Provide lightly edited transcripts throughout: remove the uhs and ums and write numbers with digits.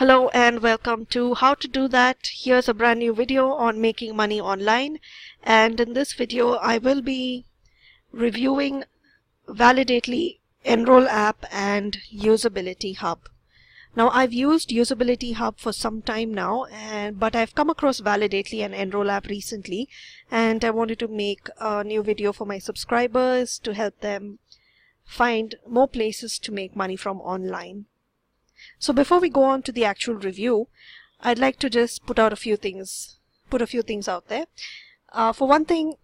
Hello and welcome to How to Do That. Here's a brand new video on making money online, and in this video I will be reviewing Validately, Enroll app and Usability Hub. Now I've used Usability Hub for some time now, but I've come across Validately and Enroll app recently, and I wanted to make a new video for my subscribers to help them find more places to make money from online. So before we go on to the actual review, I'd like to just put a few things out there. For one thing,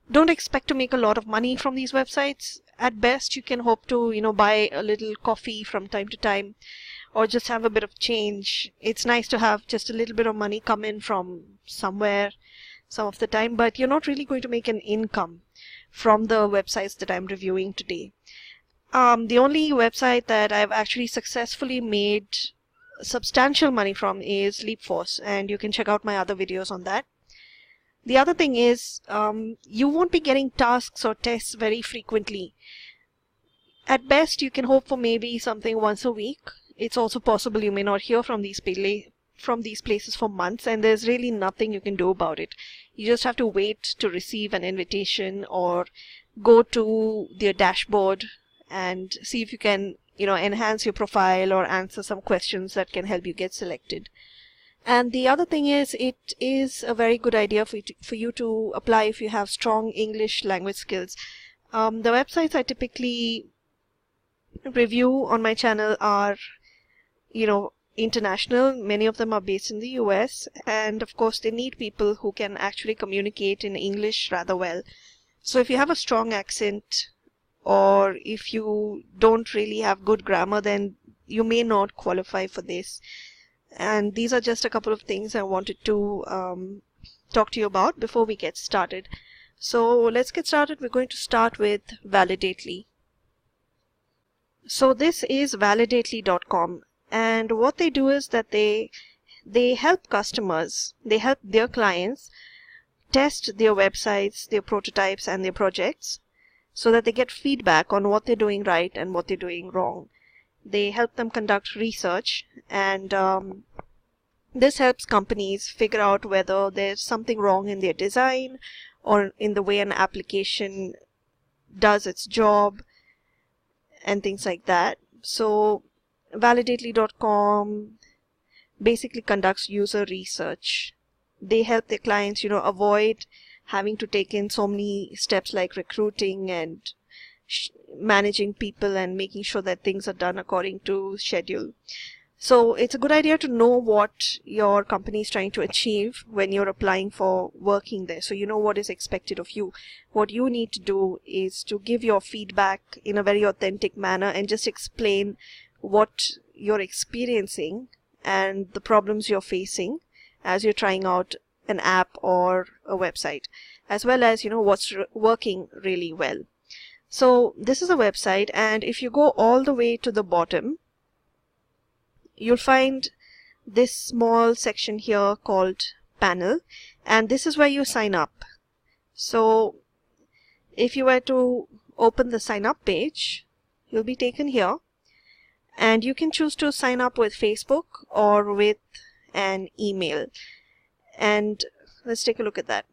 don't expect to make a lot of money from these websites. At best, you can hope to, buy a little coffee from time to time, or just have a bit of change. It's nice to have just a little bit of money come in from somewhere some of the time, but you're not really going to make an income from the websites that I'm reviewing today. The only website that I've actually successfully made substantial money from is LeapForce, and you can check out my other videos on that. The other thing is, you won't be getting tasks or tests very frequently. At best, you can hope for maybe something once a week. It's also possible you may not hear from these places for months, and there's really nothing you can do about it. You just have to wait to receive an invitation or go to their dashboard and see if you can, enhance your profile or answer some questions that can help you get selected. And the other thing is, it is a very good idea for you to apply if you have strong English language skills. The websites I typically review on my channel are, international. Many of them are based in the US, and of course they need people who can actually communicate in English rather well. So if you have a strong accent, or if you don't really have good grammar, then you may not qualify for this. And these are just a couple of things I wanted to talk to you about before we get started. So let's get started. We're going to start with Validately. So this is validately.com, and what they do is that they help customers, they help their clients test their websites, their prototypes and their projects, so that they get feedback on what they're doing right and what they're doing wrong. They help them conduct research, and this helps companies figure out whether there's something wrong in their design or in the way an application does its job and things like that. So validately.com basically conducts user research. They help their clients, avoid having to take in so many steps like recruiting and managing people and making sure that things are done according to schedule. So it's a good idea to know what your company is trying to achieve when you're applying for working there. So you know what is expected of you. What you need to do is to give your feedback in a very authentic manner and just explain what you're experiencing and the problems you're facing as you're trying out an app or a website, as well as what's working really well. So this is a website, and if you go all the way to the bottom, you'll find this small section here called panel, and this is where you sign up. So if you were to open the sign up page, you'll be taken here, and you can choose to sign up with Facebook or with an email. And let's take a look at that.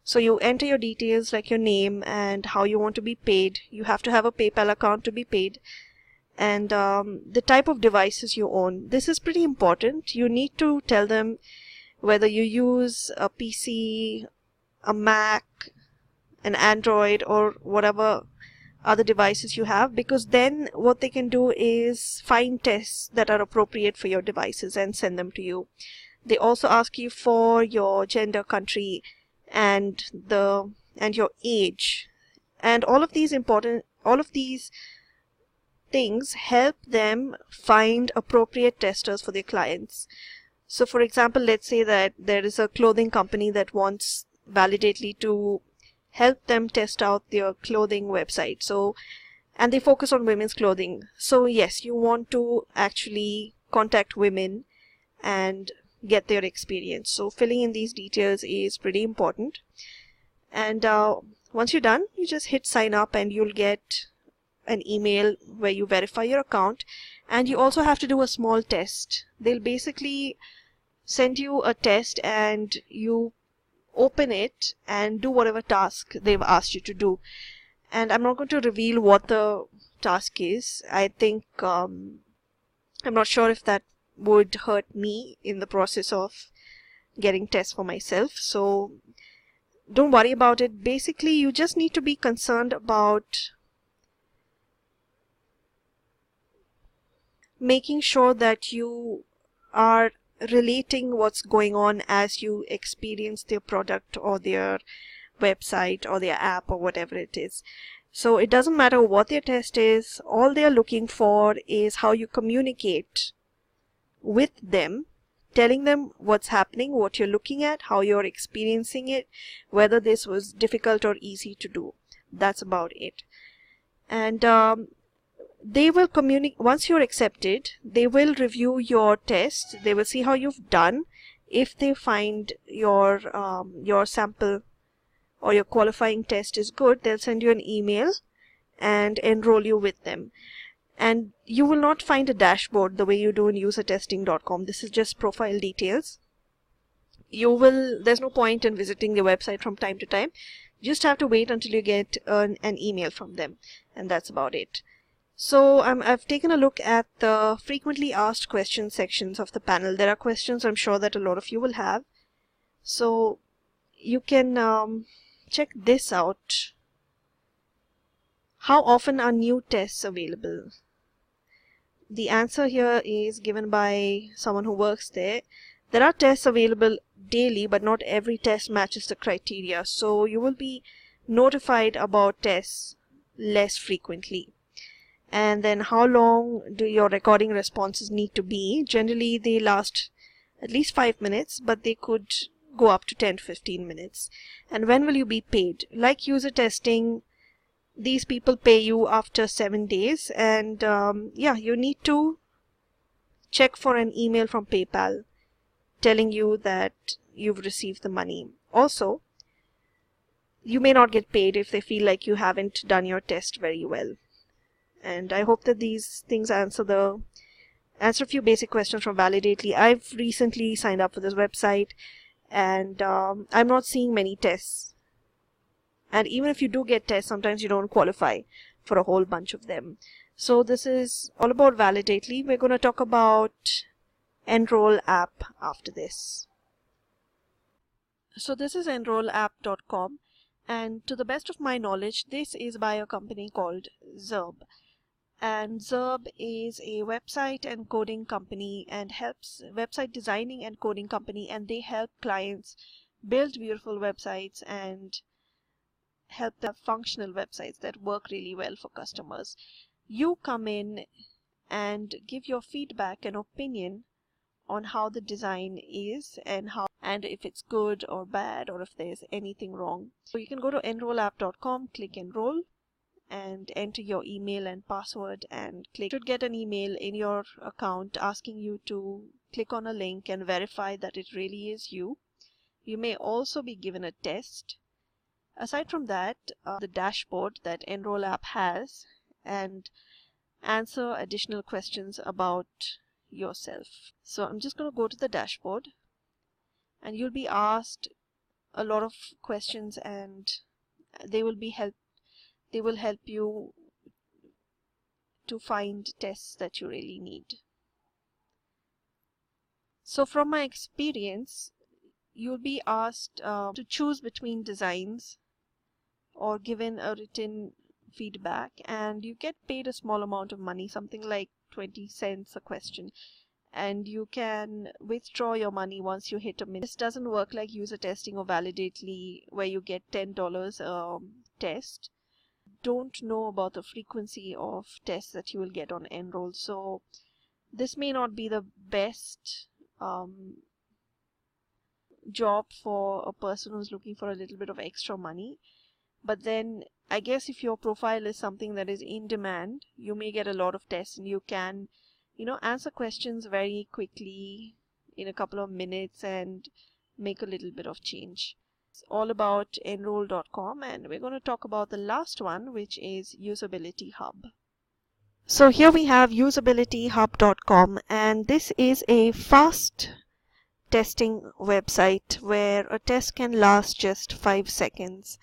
So you enter your details like your name and how you want to be paid. You have to have a PayPal account to be paid. And the type of devices you own. This is pretty important. You need to tell them whether you use a PC, a Mac, an Android, or whatever other devices you have, because then what they can do is find tests that are appropriate for your devices and send them to you. They also ask you for your gender, country, and your age, and all of these things help them find appropriate testers for their clients. So for example, let's say that there is a clothing company that wants Validately to help them test out their clothing website. And they focus on women's clothing. So yes, you want to actually contact women and get their experience. So filling in these details is pretty important. And once you're done, you just hit sign up, and you'll get an email where you verify your account, And you also have to do a small test. They'll basically send you a test and you open it and do whatever task they've asked you to do. And I'm not going to reveal what the task is. I think I'm not sure if that would hurt me in the process of getting tests for myself. So don't worry about it. Basically, you just need to be concerned about making sure that you are relating what's going on as you experience their product or their website or their app or whatever it is. So it doesn't matter what their test is. All they're looking for is how you communicate with them, telling them what's happening, what you're looking at, how you're experiencing it, whether this was difficult or easy to do. That's about it. And they will communicate. Once you're accepted, they will review your test. They will see how you've done. If they find your sample or your qualifying test is good, they'll send you an email and enroll you with them. And you will not find a dashboard the way you do in usertesting.com. This is just profile details. There's no point in visiting the website from time to time. You just have to wait until you get an email from them, and that's about it. So I've taken a look at the frequently asked questions sections of the panel. There are questions I'm sure that a lot of you will have. So you can check this out. How often are new tests available? The answer here is given by someone who works there. There are tests available daily, but not every test matches the criteria. So you will be notified about tests less frequently. And then how long do your recording responses need to be? Generally, they last at least 5 minutes, but they could go up to 10 to 15 minutes. And when will you be paid? Like user testing, these people pay you after 7 days. And yeah, you need to check for an email from PayPal telling you that you've received the money. Also, you may not get paid if they feel like you haven't done your test very well. And I hope that these things answer a few basic questions from Validately. I've recently signed up for this website, and I'm not seeing many tests. And even if you do get tests, sometimes you don't qualify for a whole bunch of them. So this is all about Validately. We're going to talk about Enroll app after this. So this is enrollapp.com, and to the best of my knowledge, this is by a company called Zurb. And Zurb is a website and coding company and helps website designing and coding company, and they help clients build beautiful websites and help them functional websites that work really well for customers. You come in and give your feedback and opinion on how the design is and if it's good or bad or if there's anything wrong. So you can go to enrollapp.com, click enroll, and enter your email and password and click. You should get an email in your account asking you to click on a link and verify that it really is you. You may also be given a test. Aside from that, the dashboard that Enroll app has, and answer additional questions about yourself. So I'm just going to go to the dashboard, and you'll be asked a lot of questions, and they will help you to find tests that you really need. So from my experience, you'll be asked to choose between designs or given a written feedback, and you get paid a small amount of money, something like 20 cents a question, and you can withdraw your money once you hit a minute. This doesn't work like user testing or Validately where you get $10 test. Don't know about the frequency of tests that you will get on Enroll, so this may not be the best job for a person who's looking for a little bit of extra money. But then I guess if your profile is something that is in demand, you may get a lot of tests, and you can, answer questions very quickly in a couple of minutes and make a little bit of change. It's all about enroll.com, and we're going to talk about the last one, which is Usability Hub. So here we have UsabilityHub.com, and this is a fast testing website where a test can last just 5 seconds.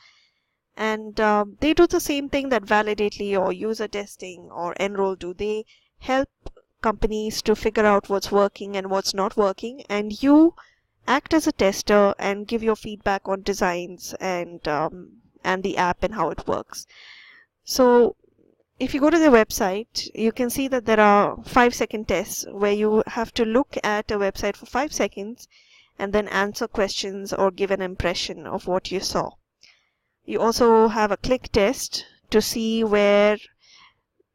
And they do the same thing that Validately or user testing or Enroll do. They help companies to figure out what's working and what's not working, and you act as a tester and give your feedback on designs and the app and how it works. So if you go to the website, you can see that there are 5-second tests where you have to look at a website for 5 seconds and then answer questions or give an impression of what you saw. You also have a click test to see where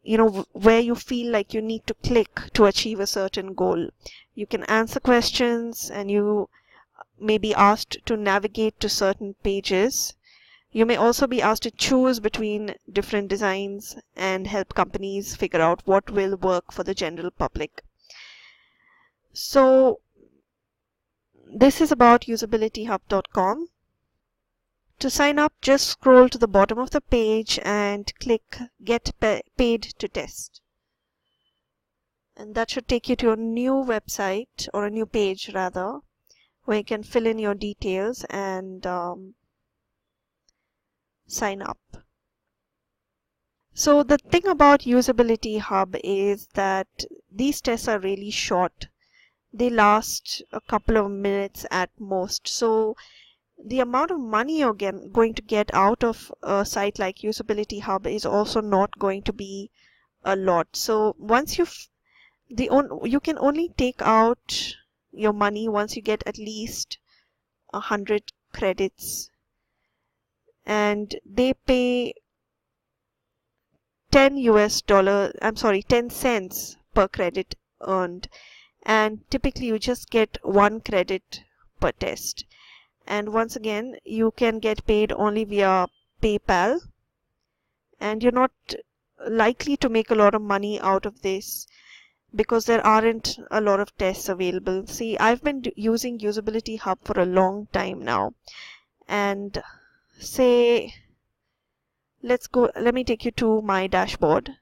you feel like you need to click to achieve a certain goal. You can answer questions and you may be asked to navigate to certain pages. You may also be asked to choose between different designs and help companies figure out what will work for the general public. So this is about UsabilityHub.com. To sign up, just scroll to the bottom of the page and click Get Paid to Test. And that should take you to a new website, or a new page rather, where you can fill in your details and sign up. So the thing about Usability Hub is that these tests are really short. They last a couple of minutes at most. So the amount of money you're going to get out of a site like Usability Hub is also not going to be a lot. So once you can only take out your money once you get at least 100 credits, and they pay 10 cents per credit earned, and typically you just get 1 credit per test. And once again, you can get paid only via PayPal, and you're not likely to make a lot of money out of this because there aren't a lot of tests available. See, I've been using Usability Hub for a long time now, and say, let me take you to my dashboard.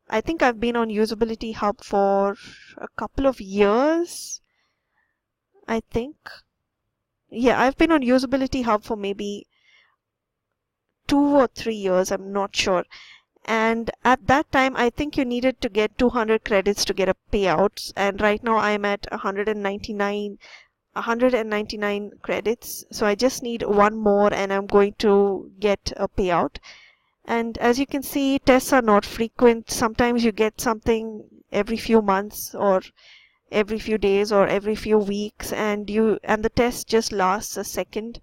I think I've been on Usability Hub for a couple of years, I think. Yeah, I've been on Usability Hub for maybe 2 or 3 years, I'm not sure. And at that time, I think you needed to get 200 credits to get a payout. And right now I'm at 199 credits. So I just need 1 more and I'm going to get a payout. And as you can see, tests are not frequent. Sometimes you get something every few months or every few days or every few weeks, and the test just lasts a second.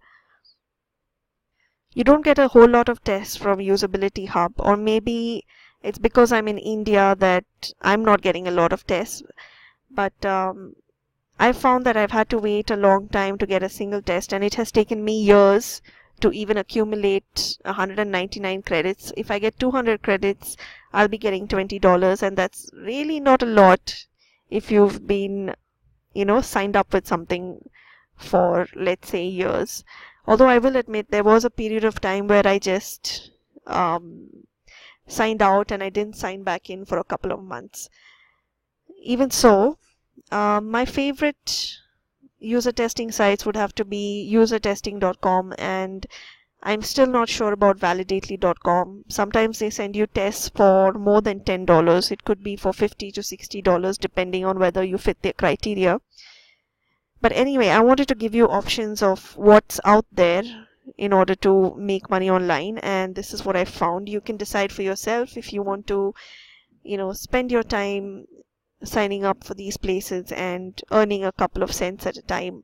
You don't get a whole lot of tests from Usability Hub, or maybe it's because I'm in India that I'm not getting a lot of tests. But I found that I've had to wait a long time to get a single test, and it has taken me years to even accumulate 199 credits. If I get 200 credits, I'll be getting $20, and that's really not a lot if you've been, signed up with something for, let's say, years. Although I will admit there was a period of time where I just signed out and I didn't sign back in for a couple of months. Even so, my favorite user testing sites would have to be usertesting.com, and I'm still not sure about validately.com. Sometimes they send you tests for more than $10. It could be for $50 to $60 depending on whether you fit their criteria. But anyway, I wanted to give you options of what's out there in order to make money online, and this is what I found. You can decide for yourself if you want to, spend your time signing up for these places and earning a couple of cents at a time,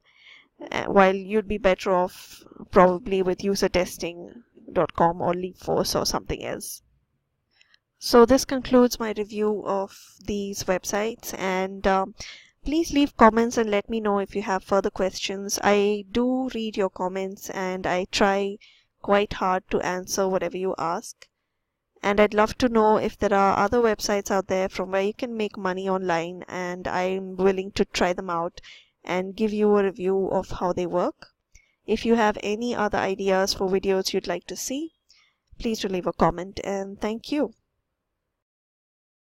while you'd be better off probably with usertesting.com or LeapForce or something else. So this concludes my review of these websites, and please leave comments and let me know if you have further questions. I do read your comments and I try quite hard to answer whatever you ask. And I'd love to know if there are other websites out there from where you can make money online, and I'm willing to try them out and give you a review of how they work. If you have any other ideas for videos you'd like to see, please do leave a comment, and thank you.